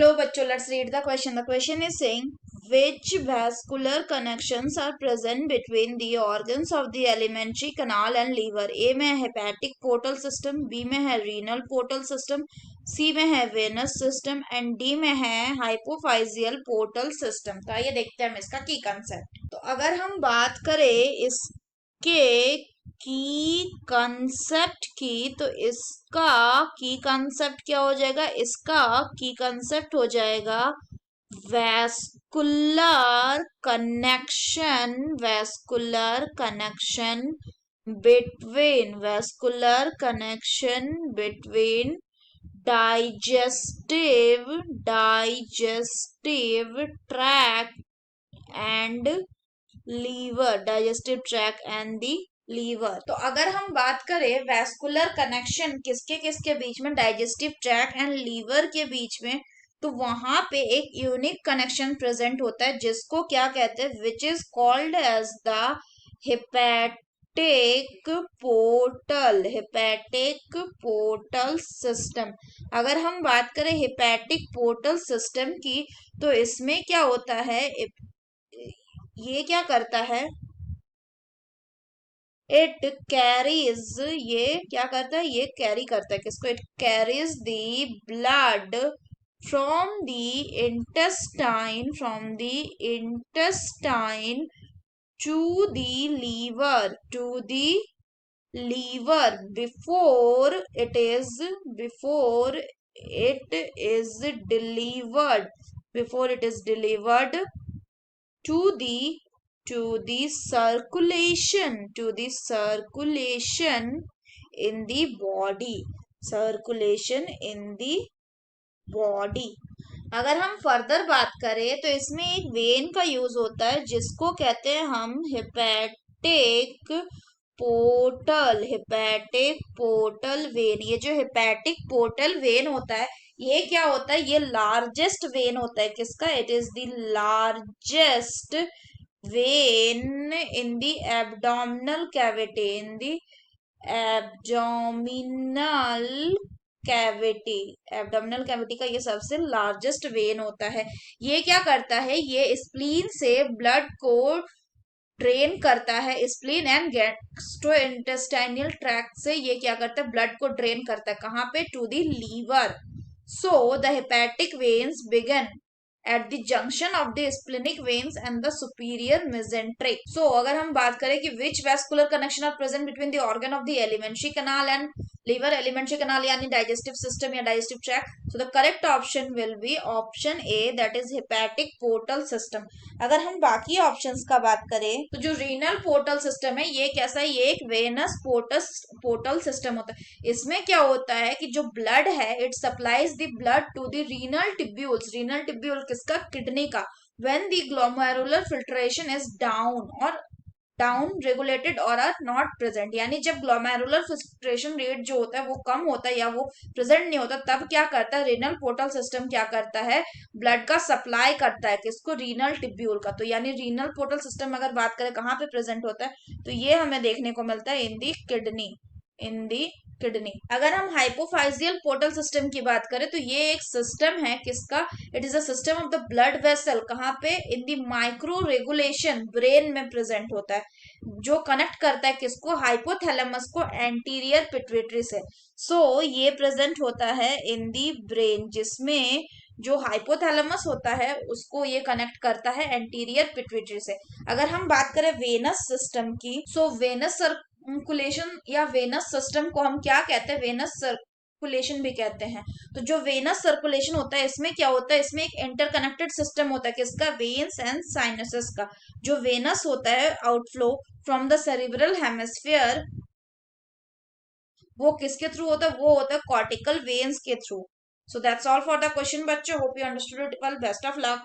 Hello, bachcho. Let's read the question. The question is saying, which vascular connections are present between the organs of the alimentary canal and liver? A में है hepatic portal system, B में है renal portal system, C में है venous system and D में है hypophyseal portal system. तो आइए देखते हैं हम इसका की कंसेप्ट. तो अगर हम बात करें इसके की कंसेप्ट की, तो इसका की कंसेप्ट क्या हो जाएगा? इसका की कंसेप्ट हो जाएगा vascular connection between digestive tract and liver. तो अगर हम बात करें वैस्कुलर कनेक्शन किसके किसके बीच में, डाइजेस्टिव ट्रैक्ट एंड लीवर के बीच में, तो वहां पे एक यूनिक कनेक्शन प्रेजेंट होता है जिसको क्या कहते हैं, which is called as the hepatic portal system. अगर हम बात करें हेपेटिक पोर्टल सिस्टम की, तो इसमें क्या होता है, ये क्या करता है, इट कैरीज, ये क्या करता है, ये कैरी करता है किसको, it carries the blood from the intestine to the liver before it is delivered to the circulation in the body. अगर हम फर्दर बात करें तो इसमें एक वेन का यूज होता है जिसको कहते हैं हम हेपेटिक पोर्टल वेन. ये जो हेपेटिक पोर्टल वेन होता है, ये क्या होता है, ये लार्जेस्ट वेन होता है किसका, it is the largest vein in the abdominal cavity, abdominal cavity का ये सबसे लार्जेस्ट वेन होता है. ये क्या करता है, ये स्प्लीन से ब्लड को ड्रेन करता है. स्प्लीन एंड गैस्ट्रोइंटेस्टाइनल ट्रैक्ट से ये क्या करता है, ब्लड को ड्रेन करता है. कहाँ पे, to the liver. So the hepatic veins begin at the junction of the splenic veins and the superior mesenteric. So अगर हम बात करें कि which vascular connection are present between the organ of the alimentary canal and liver, alimentary canal यानी digestive system या digestive tract, so the correct option will be option A, that is hepatic portal system. अगर हम बाकी options का बात करें तो जो renal portal system है, ये कैसा है, ये एक venous portal system होता है. इसमें क्या होता है कि जो ब्लड है, it supplies the blood to the renal tubules किसका, किडनी का. when the glomerular filtration is down regulated or are not present, यानी जब ग्लोमेरुलर फिल्ट्रेशन रेट जो होता है वो कम होता है या वो प्रेजेंट नहीं होता, तब क्या करता है, रीनल पोर्टल सिस्टम क्या करता है, ब्लड का सप्लाई करता है किसको, रीनल टिब्यूल का. तो यानी रीनल पोर्टल सिस्टम अगर बात करें कहाँ पे प्रेजेंट होता है, तो ये हमें देखने को मिलता है इन दी किडनी. अगर हम हाइपोफाइजियल पोर्टल सिस्टम की बात करें तो ये एक सिस्टम है किसका, it is a system of the blood vessel. कहाँ पे, in the micro regulation brain में प्रेजेंट होता है, जो कनेक्ट करता है किसको, हाइपोथैलेमस को एंटीरियर पिट्यूटरी से. सो ये प्रेजेंट होता है इन द ब्रेन, जिसमें जो हाइपोथैलेमस होता है उसको ये कनेक्ट करता है एंटीरियर पिट्यूटरी से. अगर हम बात करें वेनस सिस्टम की, सो वेनस सर्कुलेशन या वेनस सिस्टम को हम क्या कहते हैं, वेनस सर्कुलेशन भी कहते हैं. तो जो वेनस सर्कुलेशन होता है, इसमें क्या होता है, इसमें एक इंटरकनेक्टेड सिस्टम होता है किसका, वेन्स एंड साइनसेस का. जो वेनस होता है outflow from the cerebral hemisphere, वो किसके थ्रू होता है, वो होता है कॉर्टिकल वेन्स के थ्रू. So that's all for the question बच्चों. Hope you understood it well. Best of luck.